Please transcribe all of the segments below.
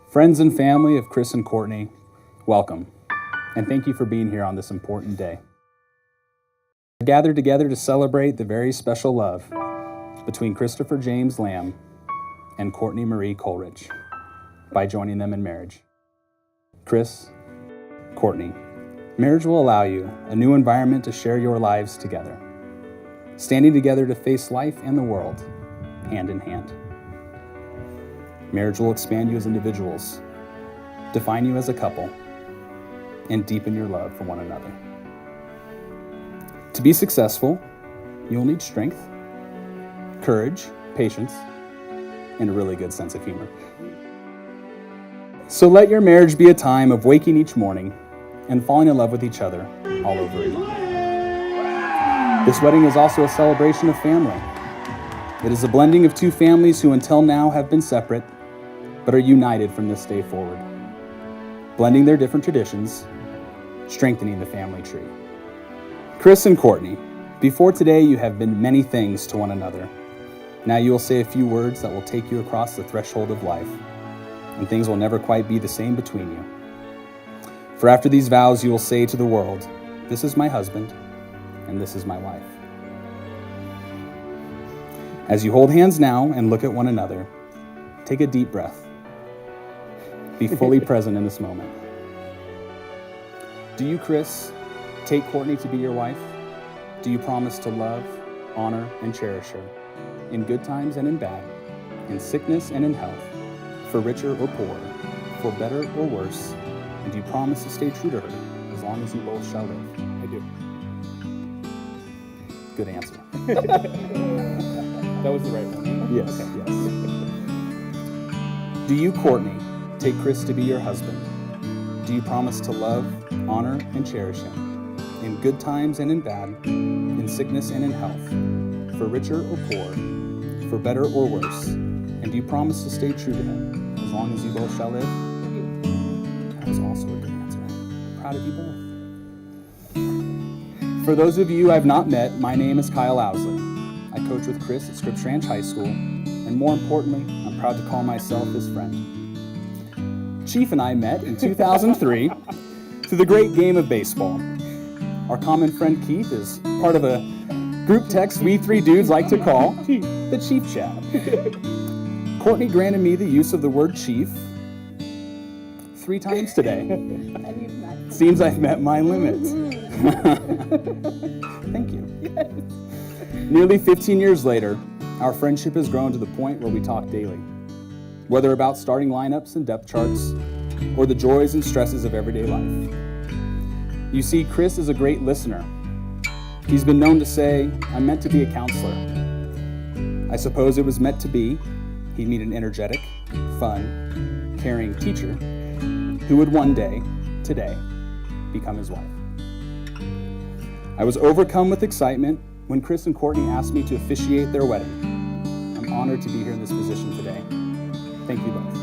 Friends and family of Chris and Courtney, welcome, and thank you for being here on this important day. We're gathered together to celebrate the very special love between Christopher James Lamb and Courtney Marie Coleridge by joining them in marriage. Chris, Courtney, marriage will allow you a new environment to share your lives together, standing together to face life and the world, hand in hand. Marriage will expand you as individuals, define you as a couple, and deepen your love for one another. To be successful, you'll need strength, courage, patience, and a really good sense of humor. So let your marriage be a time of waking each morning and falling in love with each other all over again. This wedding is also a celebration of family. It is a blending of two families who until now have been separate, but are united from this day forward, blending their different traditions, strengthening the family tree. Chris and Courtney, before today you have been many things to one another. Now you will say a few words that will take you across the threshold of life, and things will never quite be the same between you. For after these vows you will say to the world, "This is my husband, and this is my wife." As you hold hands now and look at one another, take a deep breath. Be fully present in this moment. Do you, Chris, take Courtney to be your wife? Do you promise to love, honor, and cherish her, in good times and in bad, in sickness and in health, for richer or poorer, for better or worse, and do you promise to stay true to her as long as you both shall live? I do. Good answer. That was the right one, right? Yes, Okay. yes. Do you, Courtney, take Chris to be your husband? Do you promise to love, honor, and cherish him, in good times and in bad, in sickness and in health, for richer or poor, for better or worse, and do you promise to stay true to him as long as you both shall live? That was also a good answer. I'm proud of you both. For those of you I've not met, my name is Kyle Owsley. I coach with Chris at Scripps Ranch High School, and more importantly, I'm proud to call myself his friend. Chief and I met in 2003 through the great game of baseball. Our common friend Keith is part of a group text we three dudes like to call the Chief Chat. Courtney granted me the use of the word chief 3 times today. Seems I've met my limit. Thank you. Nearly 15 years later, our friendship has grown to the point where we talk daily. Whether about starting lineups and depth charts, or the joys and stresses of everyday life. You see, Chris is a great listener. He's been known to say, "I'm meant to be a counselor." I suppose it was meant to be he'd meet an energetic, fun, caring teacher who would one day, today, become his wife. I was overcome with excitement when Chris and Courtney asked me to officiate their wedding. I'm honored to be here in this position today. Thank you both.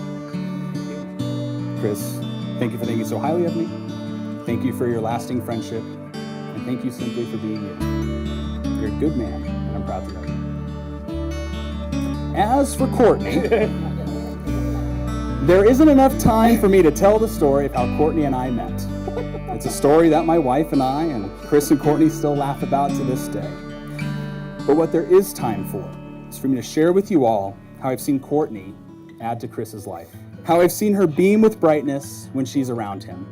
Chris, thank you for thinking so highly of me. Thank you for your lasting friendship. And thank you simply for being you. You're a good man, and I'm proud to know you. As for Courtney, there isn't enough time for me to tell the story of how Courtney and I met. It's a story that my wife and I and Chris and Courtney still laugh about to this day. But what there is time for is for me to share with you all how I've seen Courtney add to Chris's life. How I've seen her beam with brightness when she's around him.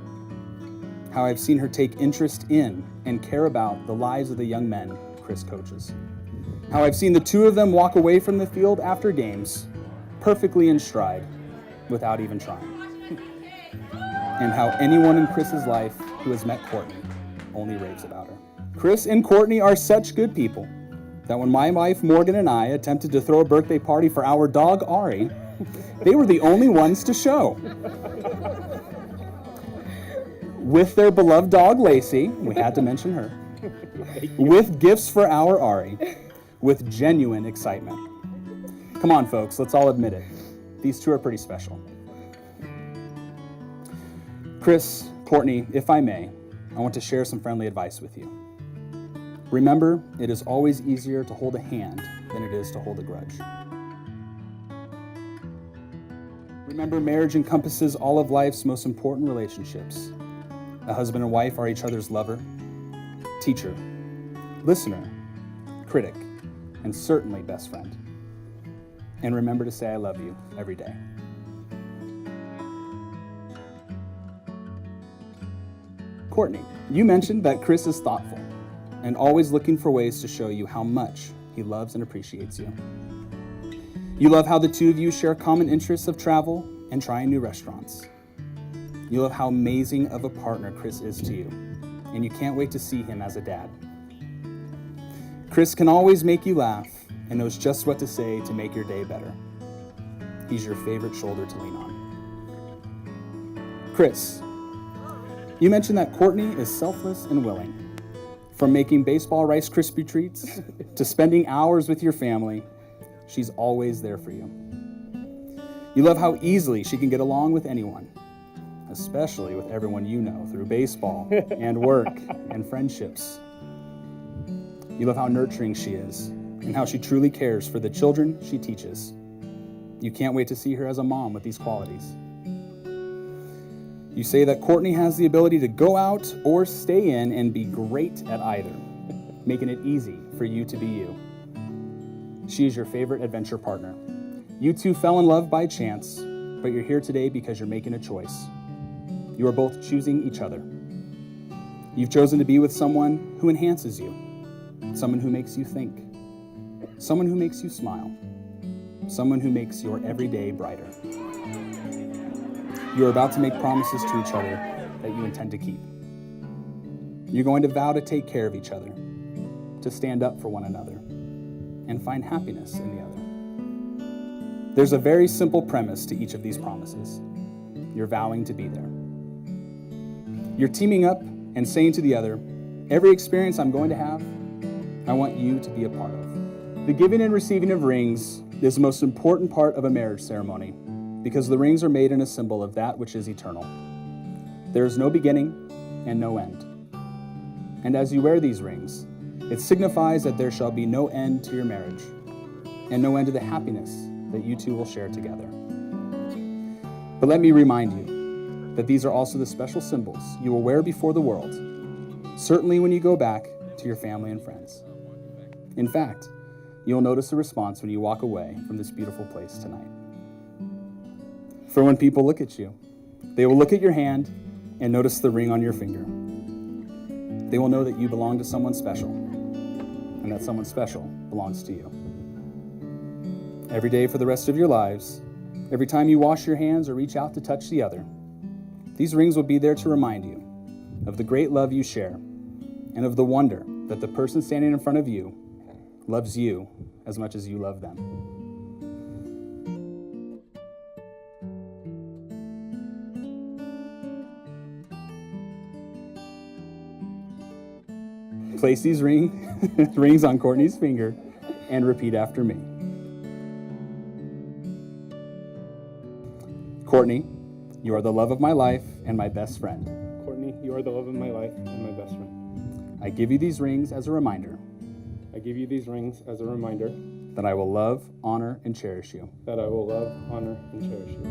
How I've seen her take interest in and care about the lives of the young men Chris coaches. How I've seen the two of them walk away from the field after games, perfectly in stride, without even trying. And how anyone in Chris's life who has met Courtney only raves about her. Chris and Courtney are such good people that when my wife Morgan and I attempted to throw a birthday party for our dog Ari, they were the only ones to show. With their beloved dog Lacey, we had to mention her, with gifts for our Ari, with genuine excitement. Come on, folks, let's all admit it. These two are pretty special. Chris, Courtney, if I may, I want to share some friendly advice with you. Remember, it is always easier to hold a hand than it is to hold a grudge. Remember, marriage encompasses all of life's most important relationships. A husband and wife are each other's lover, teacher, listener, critic, and certainly best friend. And remember to say I love you every day. Courtney, you mentioned that Chris is thoughtful and always looking for ways to show you how much he loves and appreciates you. You love how the two of you share common interests of travel and trying new restaurants. You love how amazing of a partner Chris is to you, and you can't wait to see him as a dad. Chris can always make you laugh and knows just what to say to make your day better. He's your favorite shoulder to lean on. Chris, you mentioned that Courtney is selfless and willing. From making baseball Rice Krispie treats to spending hours with your family, she's always there for you. You love how easily she can get along with anyone, especially with everyone you know through baseball and work and friendships. You love how nurturing she is and how she truly cares for the children she teaches. You can't wait to see her as a mom with these qualities. You say that Courtney has the ability to go out or stay in and be great at either, making it easy for you to be you. She is your favorite adventure partner. You two fell in love by chance, but you're here today because you're making a choice. You are both choosing each other. You've chosen to be with someone who enhances you, someone who makes you think, someone who makes you smile, someone who makes your everyday brighter. You are about to make promises to each other that you intend to keep. You're going to vow to take care of each other, to stand up for one another, and find happiness in the other. There's a very simple premise to each of these promises. You're vowing to be there. You're teaming up and saying to the other, every experience I'm going to have, I want you to be a part of. The giving and receiving of rings is the most important part of a marriage ceremony because the rings are made in a symbol of that which is eternal. There is no beginning and no end. And as you wear these rings, it signifies that there shall be no end to your marriage and no end to the happiness that you two will share together. But let me remind you that these are also the special symbols you will wear before the world, certainly when you go back to your family and friends. In fact, you'll notice a response when you walk away from this beautiful place tonight. For when people look at you, they will look at your hand and notice the ring on your finger. They will know that you belong to someone special, and that someone special belongs to you. Every day for the rest of your lives, every time you wash your hands or reach out to touch the other, these rings will be there to remind you of the great love you share and of the wonder that the person standing in front of you loves you as much as you love them. Place these rings on Courtney's finger and repeat after me. Courtney, you are the love of my life and my best friend. Courtney, you are the love of my life and my best friend. I give you these rings as a reminder I give you these rings as a reminder that I will love, honor, and cherish you that I will love, honor, and cherish you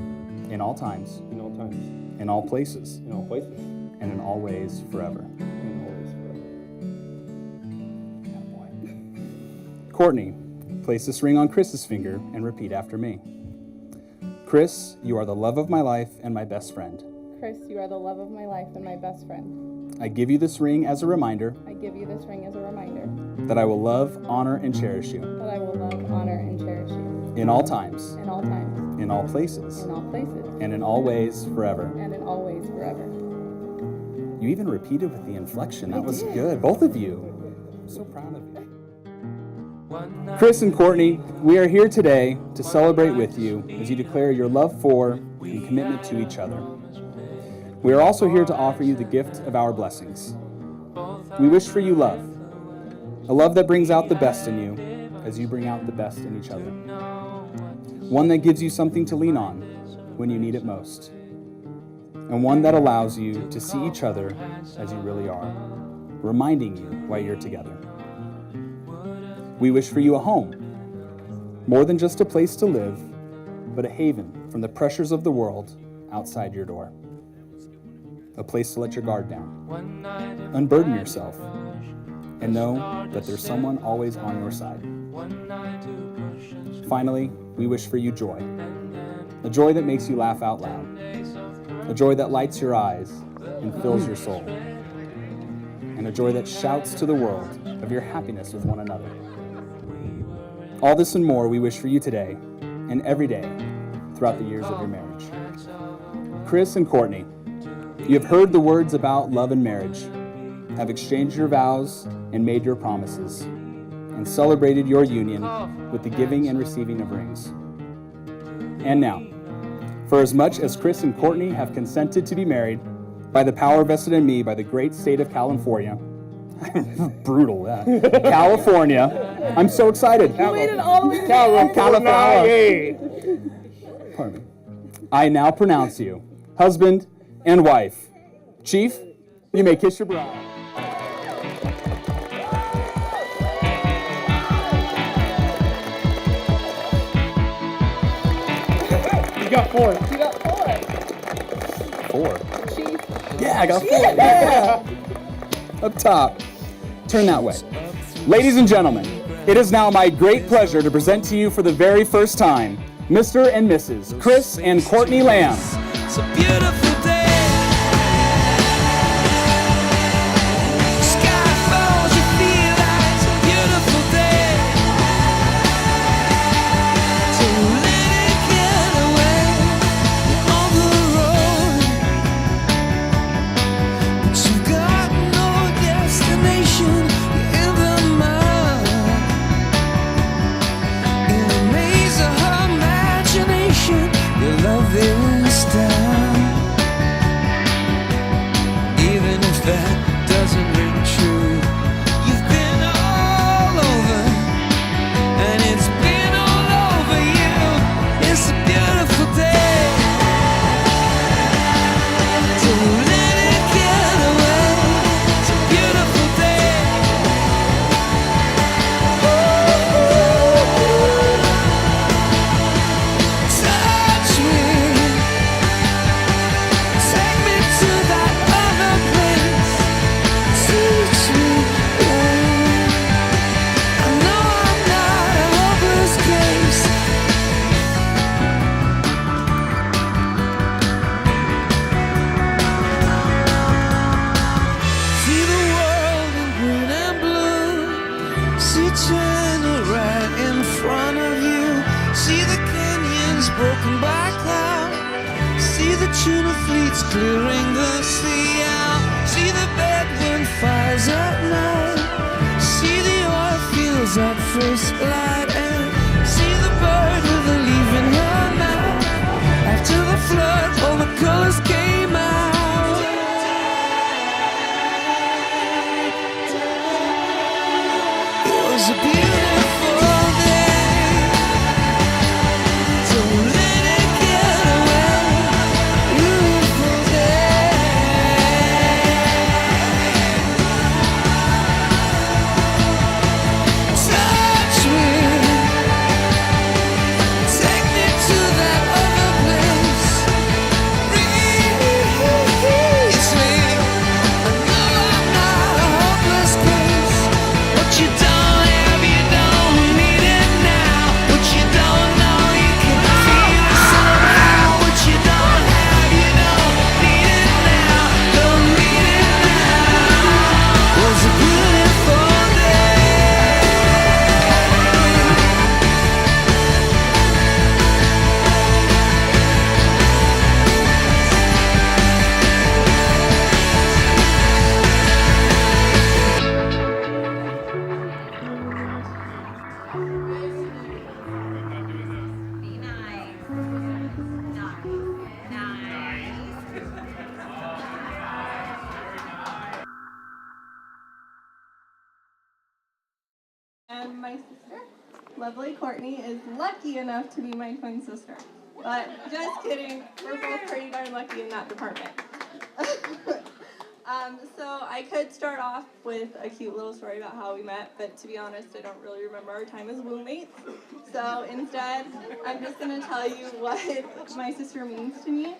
in all times, in all times, in all places, in all places, and in all ways forever. and always forever. Courtney, place this ring on Chris's finger and repeat after me. Chris, you are the love of my life and my best friend. Chris, you are the love of my life and my best friend. I give you this ring as a reminder I give you this ring as a reminder that I will love, honor, and cherish you that I will love, honor, and cherish you in all times, in all times, in all places, in all places, and in all ways forever. and in all ways forever. You even repeated with the inflection. That was good. Both of you. I'm so proud of you. Chris and Courtney, we are here today to celebrate with you as you declare your love for and commitment to each other. We are also here to offer you the gift of our blessings. We wish for you love, a love that brings out the best in you as you bring out the best in each other. One that gives you something to lean on when you need it most, and one that allows you to see each other as you really are, reminding you why you're together. We wish for you a home, more than just a place to live, but a haven from the pressures of the world outside your door. A place to let your guard down, unburden yourself, and know that there's someone always on your side. Finally, we wish for you joy, a joy that makes you laugh out loud, a joy that lights your eyes and fills your soul, and a joy that shouts to the world of your happiness with one another. All this and more we wish for you today and every day throughout the years of your marriage. Chris and Courtney, you have heard the words about love and marriage, have exchanged your vows and made your promises, and celebrated your union with the giving and receiving of rings. And now, for as much as Chris and Courtney have consented to be married by the power vested in me by the great state of California, brutal that, California, I'm so excited. You waited all the way to California. Pardon me. I now pronounce you husband and wife. Chief, you may kiss your bride. You got 4. You got 4. 4. Chief. Yeah, I got 4. Yeah. Up top. Turn that way. Ladies and gentlemen, it is now my great pleasure to present to you for the very first time, Mr. and Mrs. Chris and Courtney Lamb. It's a beautiful day. Sky falls, you feel like it's a beautiful day. So let it get away on the road. But you've got no destination, you're in the mud. In the maze of her imagination, your love is down. Even if that doesn't ring true, you've been all over, and it's been all over you. It's a beautiful day. So let it get away. It's a beautiful day. Touch me. Take me to that other place. Teach me, I know I'm not a hopeless case. See the world in green and blue. See China right in front of you. See the canyons broken by cloud. See the tuna fleets clearing the sea out. See the bedroom fires at night. See the oil fields at first light. And see the bird with a leaf in her mouth. After the flood, all the colors came out. It was a beautiful day. So let it get away. Beautiful day. Touch me. Take me to that other place. Release me. I know I'm not a hopeless case. What you don't have, you don't need it now. What you don't know, you can feel it somehow. What you don't have, you don't need it now. Don't need it now. Was a beautiful day. Be nice. Nice. And my sister, lovely Courtney, is lucky enough to be my twin sister. But just kidding, we're both pretty darn lucky in that department. So I could start off with a cute little story about how we met, but to be honest, I don't really remember our time as roommates. So instead, I'm just going to tell you what my sister means to me.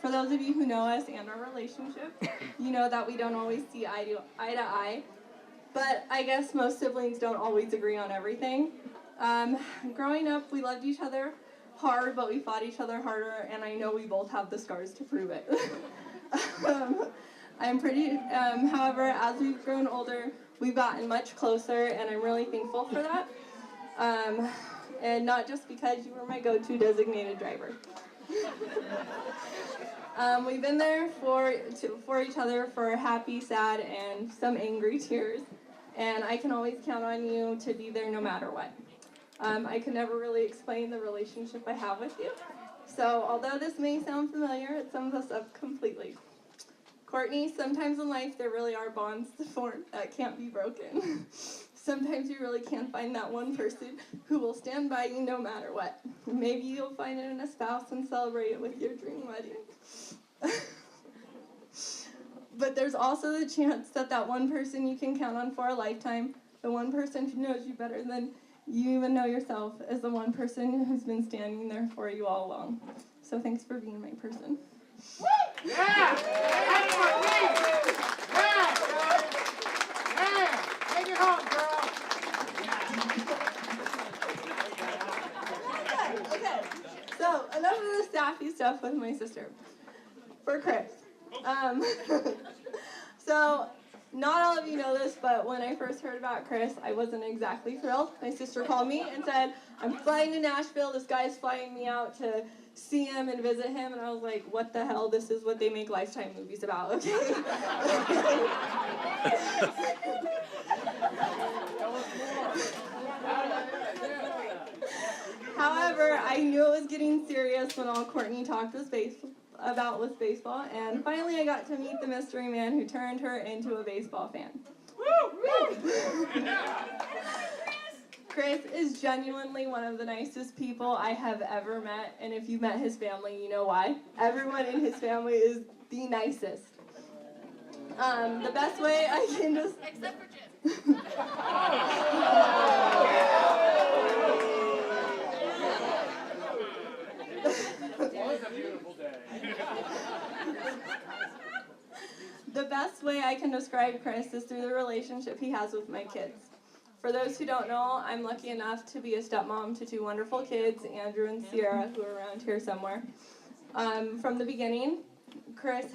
For those of you who know us and our relationship, you know that we don't always see eye to eye. But I guess most siblings don't always agree on everything. Growing up, we loved each other hard, but we fought each other harder, and I know we both have the scars to prove it. However, as we've grown older, we've gotten much closer, and I'm really thankful for that. And not just because you were my go-to designated driver. We've been there for each other for happy, sad, and some angry tears, and I can always count on you to be there no matter what. I can never really explain the relationship I have with you, so although this may sound familiar, it sums us up completely. Courtney, sometimes in life there really are bonds to form that can't be broken. Sometimes you really can find that one person who will stand by you no matter what. Maybe you'll find it in a spouse and celebrate it with your dream wedding. But there's also the chance that that one person you can count on for a lifetime, the one person who knows you better than you even know yourself, is the one person who's been standing there for you all along. So thanks for being my person. Yeah! Take it home, girl! Okay. So enough of the sappy stuff with my sister. For Chris. So not all of you know this, but when I first heard about Chris, I wasn't exactly thrilled. My sister called me and said, I'm flying to Nashville. This guy's flying me out to see him and visit him. And I was like, what the hell? This is what they make Lifetime movies about, okay? However, I knew it was getting serious when all Courtney talked was baseball, and finally I got to meet the mystery man who turned her into a baseball fan. Chris is genuinely one of the nicest people I have ever met, and if you've met his family, you know why. Everyone in his family is the nicest. The best way I can just... Except for Jim. The best way I can describe Chris is through the relationship he has with my kids. For those who don't know, I'm lucky enough to be a stepmom to two wonderful kids, Andrew and Sierra, who are around here somewhere. From the beginning, Chris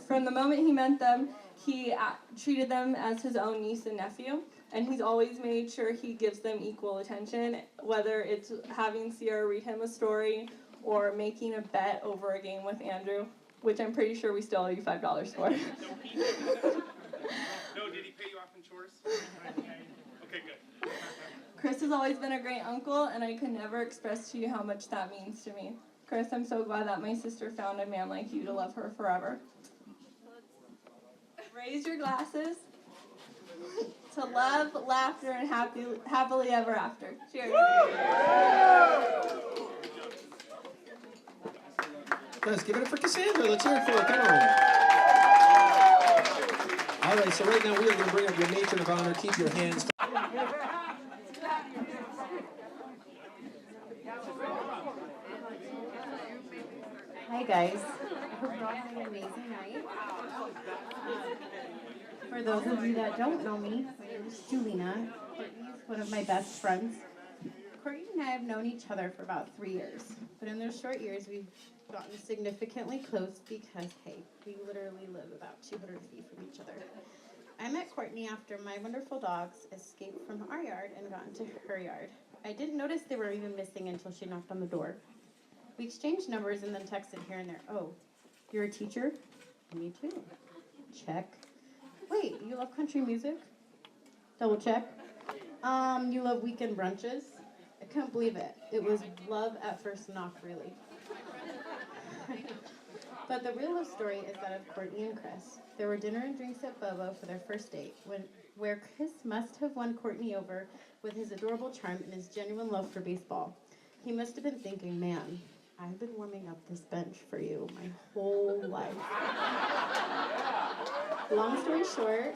from the moment he met them, he treated them as his own niece and nephew, and he's always made sure he gives them equal attention, whether it's having Sierra read him a story or making a bet over a game with Andrew, which I'm pretty sure we still owe you $5 for. No, did he pay you off in chores? Okay, good. Chris has always been a great uncle, and I could never express to you how much that means to me. Chris, I'm so glad that my sister found a man like you to love her forever. Raise your glasses to love, laughter, and happily ever after. Cheers. Let's give it up for Cassandra. Let's hear it for her. Come on. All right, so right now we are going to bring up your matron of honor. Keep your hands. Hi guys, I hope you're all having an amazing night. For those of you that don't know me, my name is Julina. Courtney's one of my best friends. Courtney and I have known each other for about 3 years, but in those short years we've gotten significantly close because, hey, we literally live about 200 feet from each other. I met Courtney after my wonderful dogs escaped from our yard and got into her yard. I didn't notice they were even missing until she knocked on the door. We exchanged numbers and then texted here and there. Oh, you're a teacher? Me too. Check. Wait, you love country music? Double check. You love weekend brunches? I couldn't believe it. It was love at first knock, really. But the real love story is that of Courtney and Chris. There were dinner and drinks at Bobo for their first date, where Chris must have won Courtney over with his adorable charm and his genuine love for baseball. He must have been thinking, man, I've been warming up this bench for you my whole life. Long story short,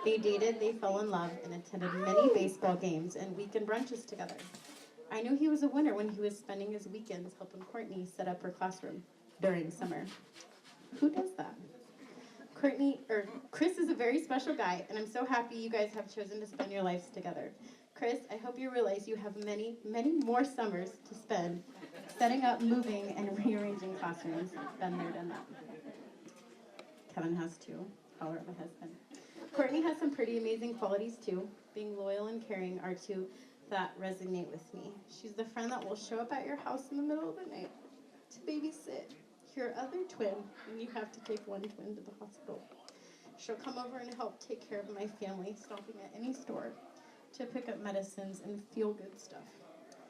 they dated, they fell in love, and attended many baseball games and weekend brunches together. I knew he was a winner when he was spending his weekends helping Courtney set up her classroom during summer. Who does that? Chris is a very special guy, and I'm so happy you guys have chosen to spend your lives together. Chris, I hope you realize you have many, many more summers to spend setting up, moving, and rearranging classrooms. Been there, done that. Kevin has two. Holler at my husband. Courtney has some pretty amazing qualities too. Being loyal and caring are two that resonate with me. She's the friend that will show up at your house in the middle of the night to babysit your other twin when you have to take one twin to the hospital. She'll come over and help take care of my family, stopping at any store to pick up medicines and feel-good stuff.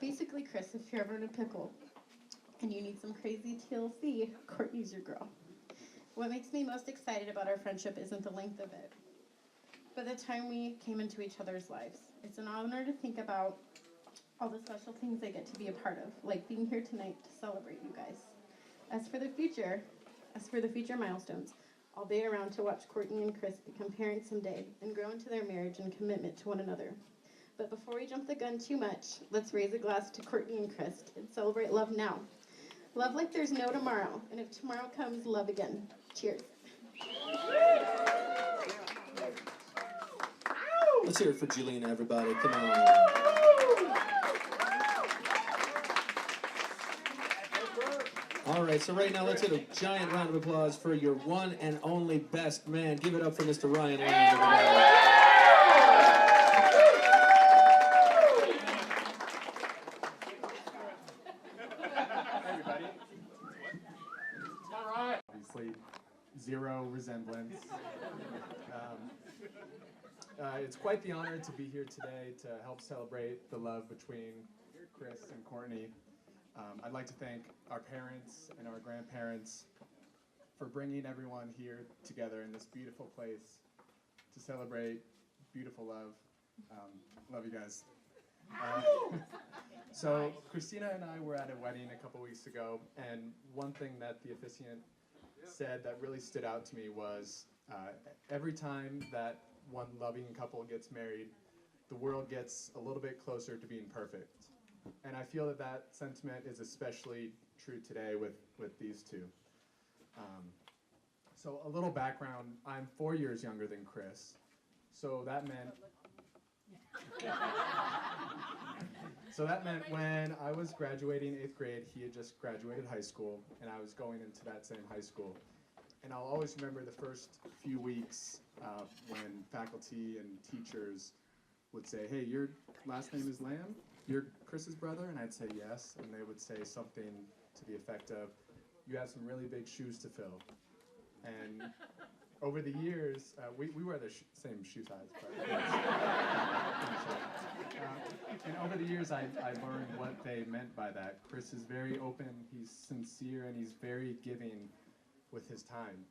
Basically, Chris, if you're ever in a pickle and you need some crazy TLC, Courtney's your girl. What makes me most excited about our friendship isn't the length of it, but the time we came into each other's lives. It's an honor to think about all the special things I get to be a part of, like being here tonight to celebrate you guys. As for the future milestones, I'll be around to watch Courtney and Chris become parents someday and grow into their marriage and commitment to one another. But before we jump the gun too much, let's raise a glass to Courtney and Chris and celebrate love now. Love like there's no tomorrow, and if tomorrow comes, love again. Cheers. Let's hear it for Julian, everybody. Come on. All right, so right now let's hit a giant round of applause for your one and only best man. Give it up for Mr. Ryan Lang, everybody. Obviously, zero resemblance. It's quite the honor to be here today to help celebrate the love between Chris and Courtney. I'd like to thank our parents and our grandparents for bringing everyone here together in this beautiful place to celebrate beautiful love. Love you guys. So Christina and I were at a wedding a couple weeks ago, and one thing that the officiant said that really stood out to me was every time that one loving couple gets married, the world gets a little bit closer to being perfect. And I feel that that sentiment is especially true today with these two. So a little background, I'm 4 years younger than Chris, so that meant when I was graduating 8th grade, he had just graduated high school, and I was going into that same high school. And I'll always remember the first few weeks when faculty and teachers would say, "Hey, your last name is Lamb? You're Chris's brother?" And I'd say yes, and they would say something to the effect of, "You have some really big shoes to fill." And over the years, we wear the same shoe size, but and over the years, I learned what they meant by that. Chris is very open, he's sincere, and he's very giving with his time.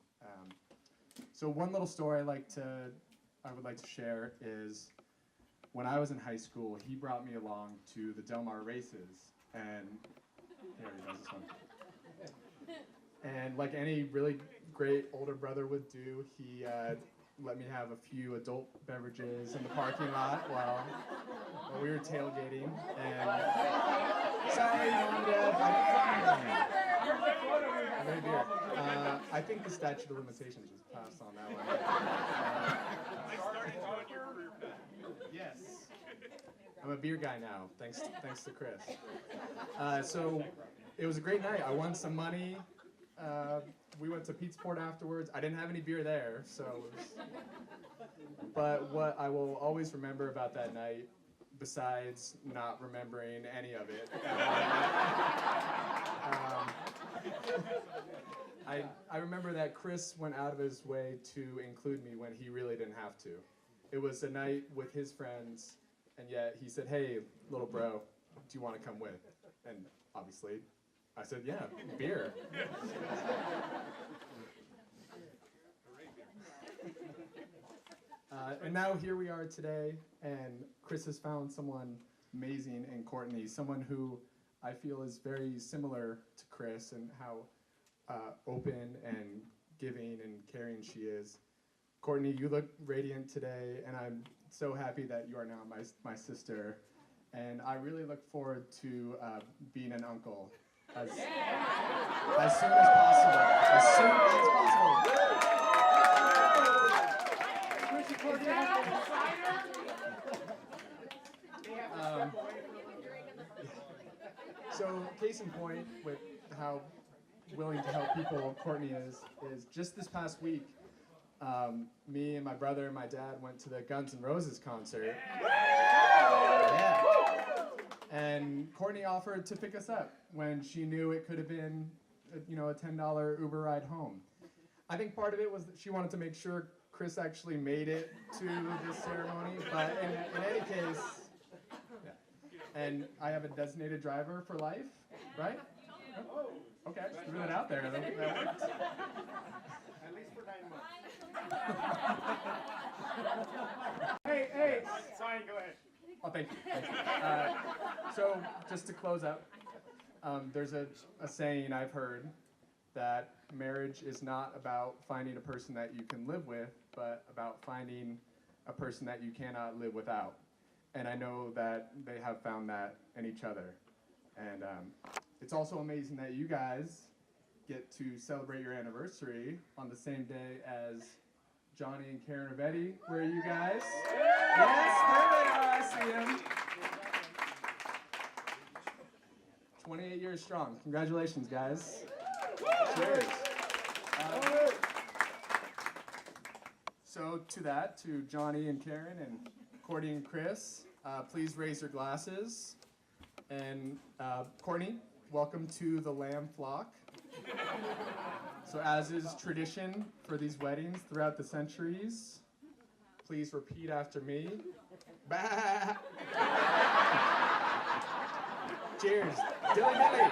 So one little story I would like to share is when I was in high school, he brought me along to the Del Mar races, and here he does this one. And like any really great older brother would do, he let me have a few adult beverages in the parking lot while we were tailgating. And sorry, Mom and Dad. Very beer. I think the statute of limitations was passed on that one. I started doing your career path. Yes. I'm a beer guy now, thanks to Chris. So it was a great night. I won some money. We went to Petesport afterwards. I didn't have any beer there, but what I will always remember about that night, besides not remembering any of it, I remember that Chris went out of his way to include me when he really didn't have to. It was a night with his friends, and yet he said, "Hey, little bro, do you want to come with?" And obviously, I said, "Yeah, beer." And now here we are today, and Chris has found someone amazing in Courtney, someone who I feel is very similar to Chris and how open and giving and caring she is. Courtney, you look radiant today, and I'm so happy that you are now my sister. And I really look forward to being an uncle as soon as possible. As soon as possible. So, case in point, with how willing to help people Courtney is just this past week, me and my brother and my dad went to the Guns N' Roses concert. Yeah. And Courtney offered to pick us up when she knew it could have been, a $10 Uber ride home. I think part of it was that she wanted to make sure Chris actually made it to this ceremony, but in any case, yeah. And I have a designated driver for life, right? Okay, just threw that out there. That worked. At least for 9 months. Hey. Sorry, go ahead. Oh, thank you. So, just to close out, there's a saying I've heard that marriage is not about finding a person that you can live with, but about finding a person that you cannot live without. And I know that they have found that in each other. And it's also amazing that you guys get to celebrate your anniversary on the same day as Johnny and Karen Ravetti. Where are you guys? Yes, there they are. I see them. 28 years strong. Congratulations, guys. Cheers. So to Johnny and Karen and Courtney and Chris, please raise your glasses. And Courtney, welcome to the lamb flock. So as is tradition for these weddings throughout the centuries, please repeat after me. Bah! Cheers. Dilly dilly.